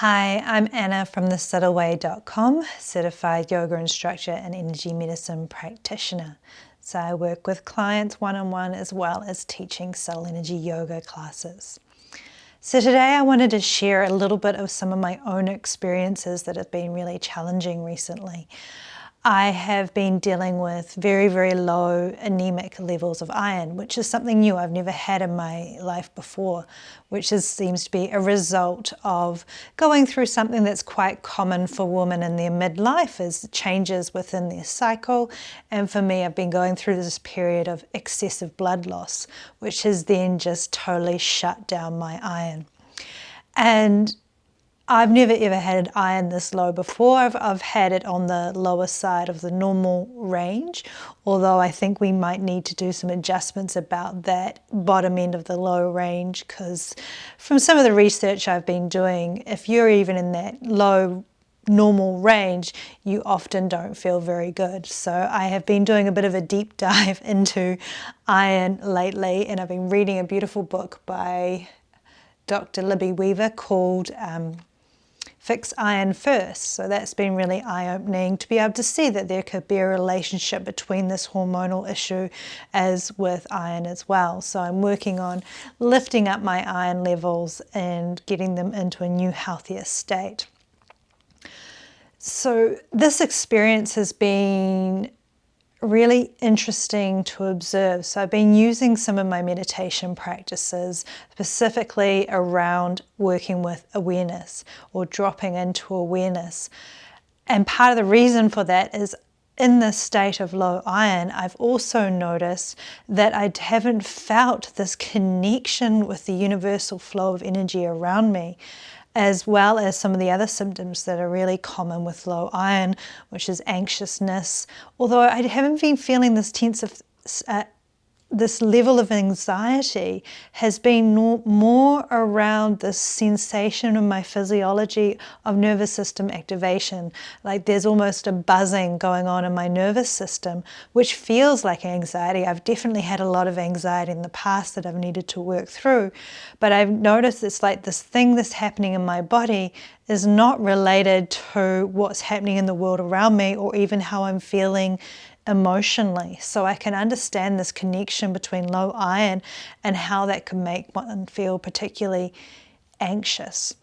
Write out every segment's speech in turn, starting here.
Hi, I'm Anna from thesubtleway.com, certified yoga instructor and energy medicine practitioner. So I work with clients one-on-one as well as teaching soul energy yoga classes. So today I wanted to share a little bit of some of my own experiences that have been really challenging recently. I have been dealing with very, very low anemic levels of iron, which is something new I've never had in my life before, which seems to be a result of going through something that's quite common for women in their midlife, is changes within their cycle. And for me, I've been going through this period of excessive blood loss, which has then just totally shut down my iron. And I've never ever had iron this low before. I've had it on the lower side of the normal range, although I think we might need to do some adjustments about that bottom end of the low range, because from some of the research I've been doing, if you're even in that low normal range, you often don't feel very good. So I have been doing a bit of a deep dive into iron lately, and I've been reading a beautiful book by Dr. Libby Weaver called Fix Iron First. So that's been really eye-opening to be able to see that there could be a relationship between this hormonal issue as with iron as well. So I'm working on lifting up my iron levels and getting them into a new, healthier state. So this experience has been really interesting to observe. So I've been using some of my meditation practices specifically around working with awareness or dropping into awareness. And part of the reason for that is in this state of low iron, I've also noticed that I haven't felt this connection with the universal flow of energy around me, as well as some of the other symptoms that are really common with low iron, which is anxiousness. Although I haven't been feeling this this level of anxiety has been more around this sensation of my physiology of nervous system activation. Like there's almost a buzzing going on in my nervous system, which feels like anxiety. I've definitely had a lot of anxiety in the past that I've needed to work through, but I've noticed it's like this thing that's happening in my body is not related to what's happening in the world around me or even how I'm feeling emotionally. So I can understand this connection between low iron and how that can make one feel particularly anxious,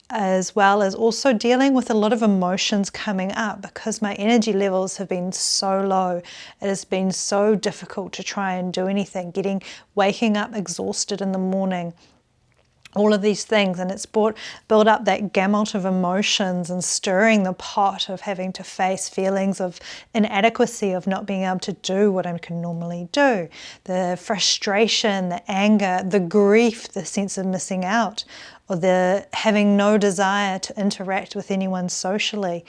as well as also dealing with a lot of emotions coming up because my energy levels have been so low. It has been so difficult to try and do anything, waking up exhausted in the morning, all of these things, and it's built up that gamut of emotions and stirring the pot of having to face feelings of inadequacy, of not being able to do what I can normally do, the frustration, the anger, the grief, the sense of missing out, or the having no desire to interact with anyone socially,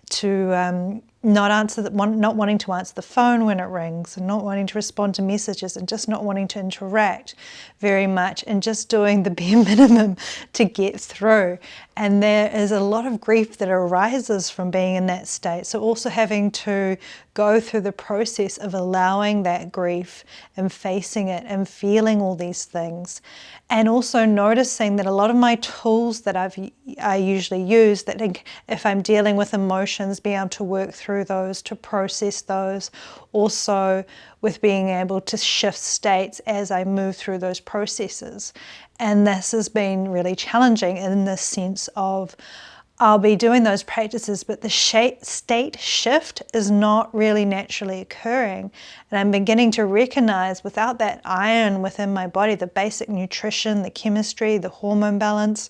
to not wanting to answer the phone when it rings, and not wanting to respond to messages, and just not wanting to interact very much, and just doing the bare minimum to get through. And there is a lot of grief that arises from being in that state. So also having to go through the process of allowing that grief and facing it and feeling all these things. And also noticing that a lot of my tools that I usually use, that if I'm dealing with emotions, being able to work through those, to process those, also with being able to shift states as I move through those processes. And this has been really challenging in the sense of I'll be doing those practices, but the state shift is not really naturally occurring. And I'm beginning to recognize without that iron within my body, the basic nutrition, the chemistry, the hormone balance,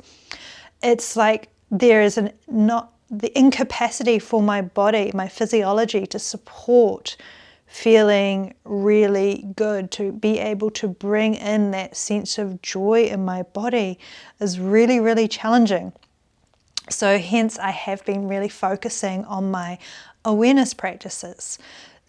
it's like there is not the incapacity for my body, my physiology to support feeling really good, to be able to bring in that sense of joy in my body is really, really challenging. So hence I have been really focusing on my awareness practices.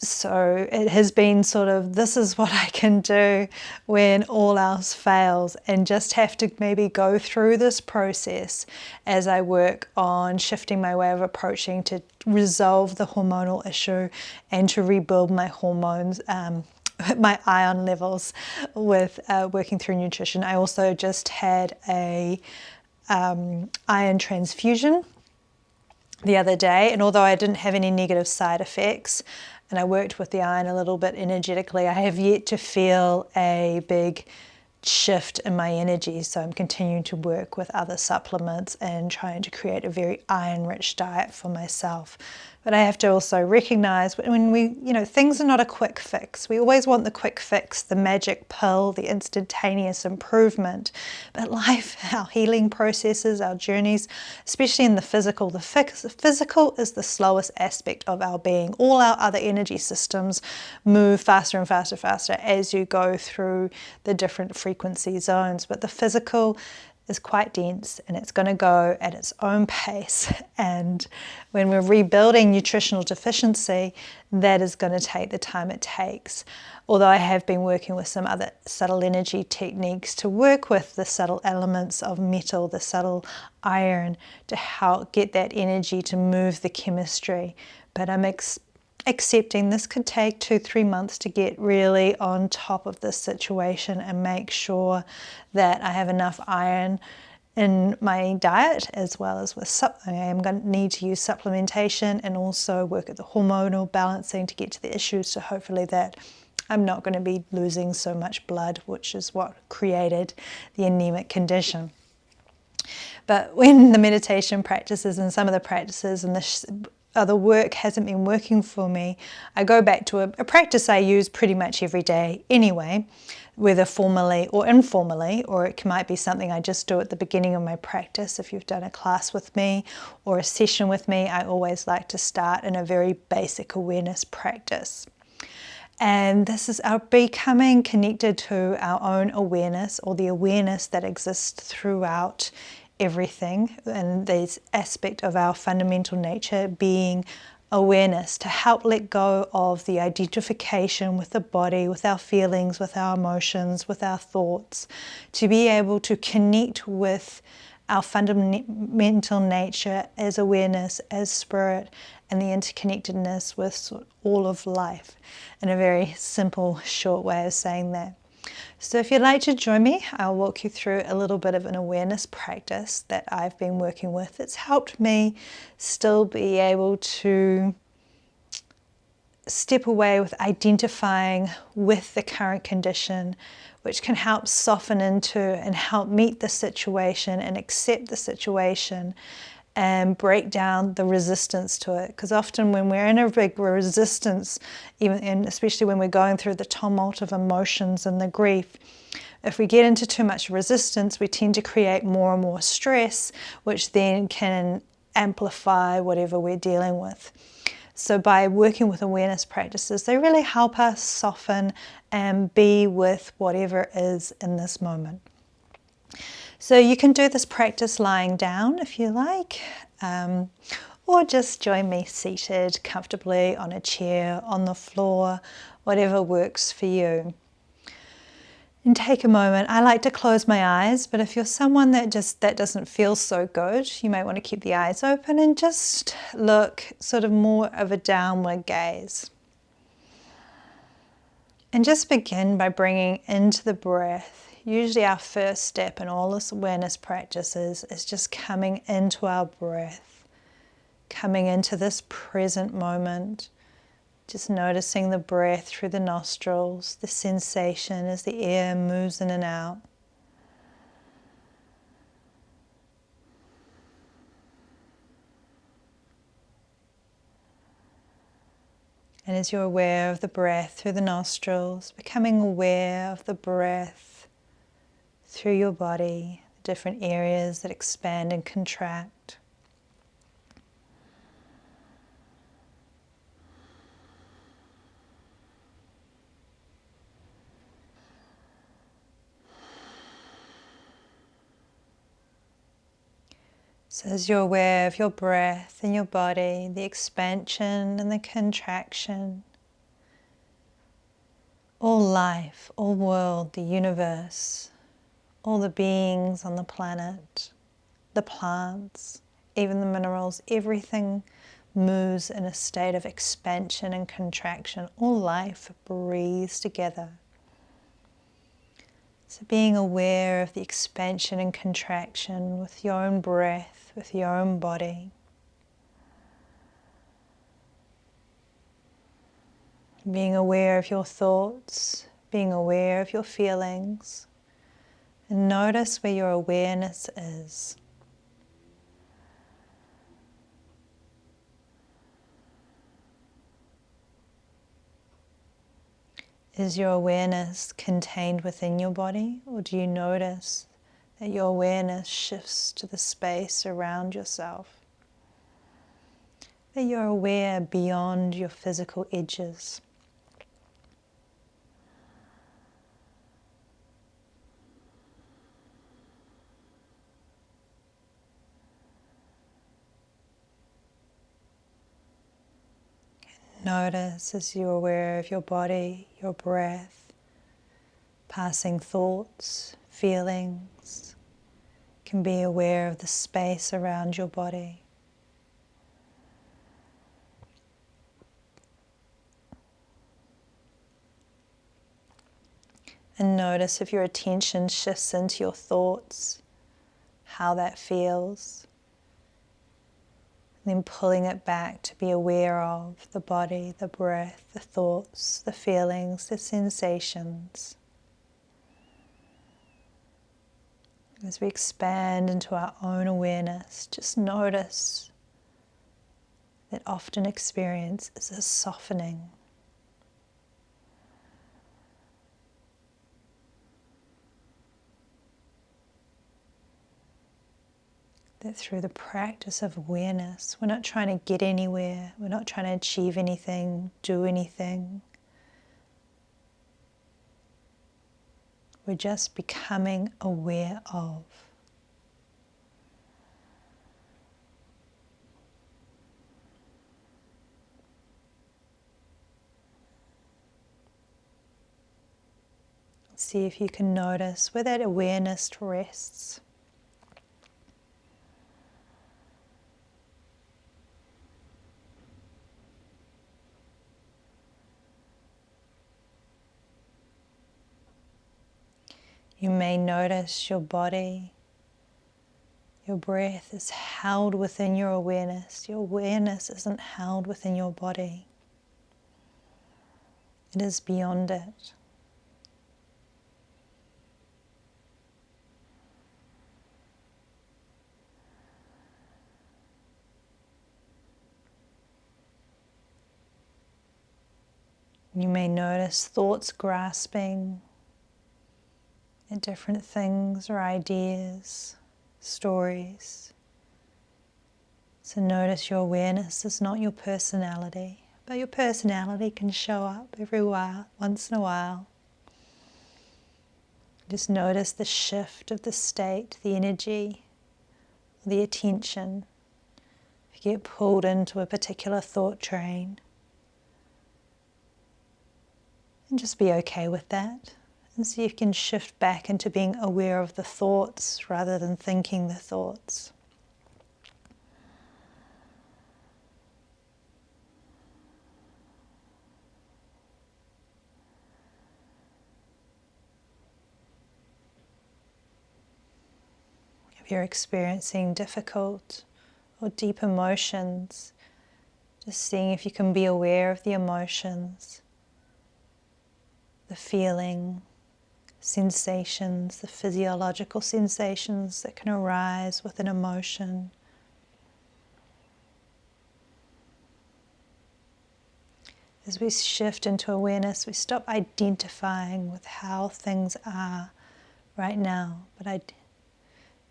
So it has been sort of, this is what I can do when all else fails, and just have to maybe go through this process as I work on shifting my way of approaching to resolve the hormonal issue and to rebuild my hormones, my iron levels with working through nutrition. I also just had a iron transfusion the other day, and although I didn't have any negative side effects and I worked with the iron a little bit energetically, I have yet to feel a big shift in my energy. So I'm continuing to work with other supplements and trying to create a very iron-rich diet for myself. But I have to also recognize when things are not a quick fix. We always want the quick fix, the magic pill, the instantaneous improvement. But life, our healing processes, our journeys, especially in the physical is the slowest aspect of our being. All our other energy systems move faster and faster as you go through the different frequency zones. But the physical is quite dense and it's going to go at its own pace. And when we're rebuilding nutritional deficiency, that is going to take the time it takes. Although I have been working with some other subtle energy techniques to work with the subtle elements of metal, the subtle iron, to help get that energy to move the chemistry. But I'm accepting this could take 2-3 months to get really on top of this situation and make sure that I have enough iron in my diet, as well as with I am going to need to use supplementation and also work at the hormonal balancing to get to the issues, so hopefully that I'm not going to be losing so much blood, which is what created the anemic condition. But when the meditation practices and some of the practices and the work hasn't been working for me, I go back to a practice I use pretty much every day anyway, whether formally or informally, or it might be something I just do at the beginning of my practice. If you've done a class with me or a session with me, I always like to start in a very basic awareness practice. And this is our becoming connected to our own awareness, or the awareness that exists throughout everything, and this aspect of our fundamental nature being awareness, to help let go of the identification with the body, with our feelings, with our emotions, with our thoughts, to be able to connect with our fundamental nature as awareness, as spirit, and the interconnectedness with all of life, in a very simple, short way of saying that. So if you'd like to join me, I'll walk you through a little bit of an awareness practice that I've been working with. It's helped me still be able to step away with identifying with the current condition, which can help soften into and help meet the situation and accept the situation and break down the resistance to it. Because often when we're in a big resistance, and especially when we're going through the tumult of emotions and the grief, if we get into too much resistance, we tend to create more and more stress, which then can amplify whatever we're dealing with. So by working with awareness practices, they really help us soften and be with whatever is in this moment. So you can do this practice lying down if you like, or just join me seated comfortably on a chair, on the floor, whatever works for you. And take a moment. I like to close my eyes, but if you're someone that doesn't feel so good, you might want to keep the eyes open and just look sort of more of a downward gaze. And just begin by bringing into the breath. Usually our first step in all this awareness practices is just coming into our breath, coming into this present moment, just noticing the breath through the nostrils, the sensation as the air moves in and out. And as you're aware of the breath through the nostrils, becoming aware of the breath through your body, the different areas that expand and contract. So as you're aware of your breath in your body, the expansion and the contraction, all life, all world, the universe, all the beings on the planet, the plants, even the minerals, everything moves in a state of expansion and contraction. All life breathes together. So being aware of the expansion and contraction with your own breath, with your own body. Being aware of your thoughts, being aware of your feelings, and notice where your awareness is. Is your awareness contained within your body, or do you notice that your awareness shifts to the space around yourself? That you're aware beyond your physical edges. Notice as you're aware of your body, your breath, passing thoughts, feelings. Can be aware of the space around your body. And notice if your attention shifts into your thoughts, how that feels. And then pulling it back to be aware of the body, the breath, the thoughts, the feelings, the sensations. As we expand into our own awareness, just notice that often experience is a softening. That through the practice of awareness, we're not trying to get anywhere, we're not trying to achieve anything, do anything. We're just becoming aware of. See if you can notice where that awareness rests. You may notice your body, your breath is held within your awareness. Your awareness isn't held within your body. It is beyond it. You may notice thoughts grasping at different things or ideas, stories. So notice your awareness is not your personality, but your personality can show up every while, once in a while. Just notice the shift of the state, the energy, the attention. If you get pulled into a particular thought train, and just be okay with that. And see if you can shift back into being aware of the thoughts rather than thinking the thoughts. If you're experiencing difficult or deep emotions, just seeing if you can be aware of the emotions, the feeling, sensations, the physiological sensations that can arise with an emotion. As we shift into awareness, we stop identifying with how things are right now, but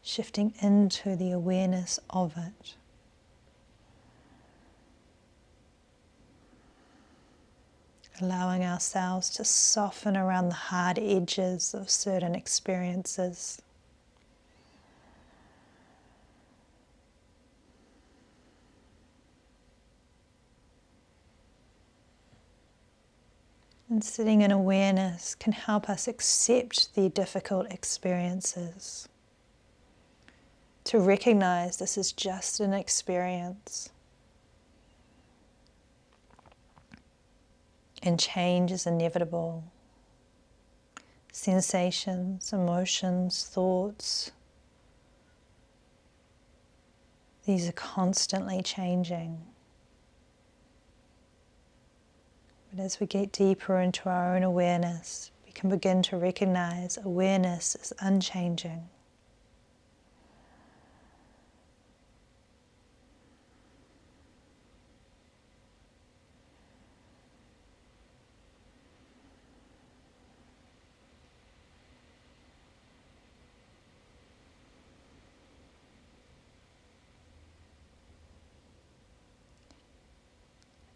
shifting into the awareness of it. Allowing ourselves to soften around the hard edges of certain experiences. And sitting in awareness can help us accept the difficult experiences. To recognize this is just an experience. And change is inevitable. sensations, emotions, thoughts. These are constantly changing. But as we get deeper into our own awareness, we can begin to recognize awareness is unchanging.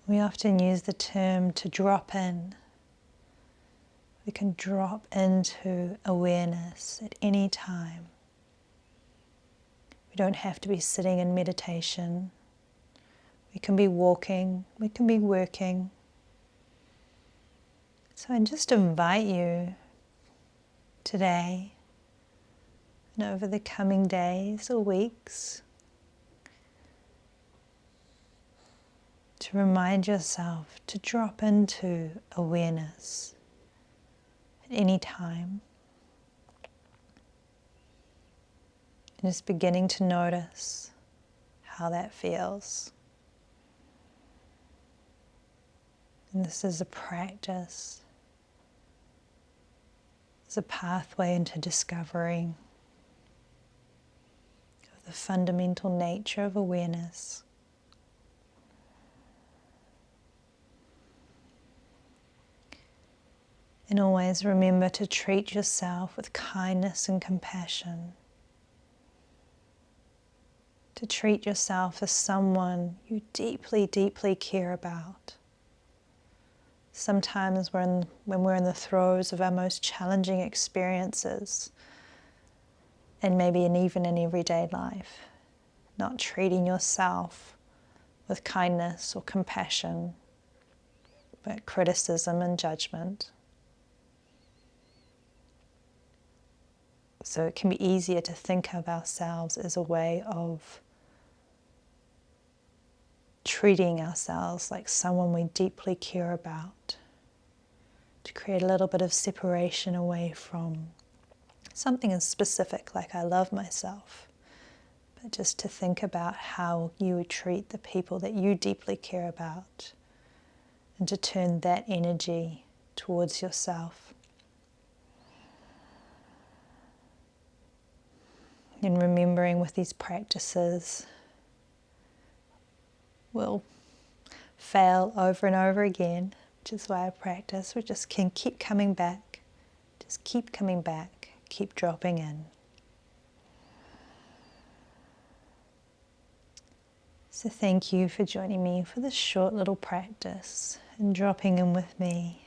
We often use the term to drop in. We can drop into awareness at any time. We don't have to be sitting in meditation. We can be walking, we can be working. So I just invite you today and over the coming days or weeks to remind yourself to drop into awareness at any time. And just beginning to notice how that feels. And this is a practice. It's a pathway into discovering of the fundamental nature of awareness. And always remember to treat yourself with kindness and compassion. To treat yourself as someone you deeply, deeply care about. Sometimes when we're in the throes of our most challenging experiences, and maybe even in everyday life, not treating yourself with kindness or compassion, but criticism and judgment. So it can be easier to think of ourselves as a way of treating ourselves like someone we deeply care about, to create a little bit of separation away from something as specific like I love myself, but just to think about how you would treat the people that you deeply care about and to turn that energy towards yourself. And remembering with these practices, we'll fail over and over again, which is why I practice. We just can keep coming back, just keep coming back, keep dropping in. So thank you for joining me for this short little practice and dropping in with me.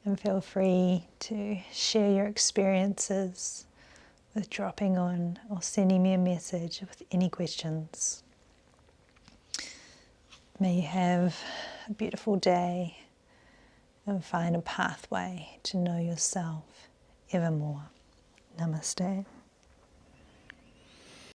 And feel free to share your experiences with dropping on or sending me a message with any questions. May you have a beautiful day and find a pathway to know yourself ever more. Namaste.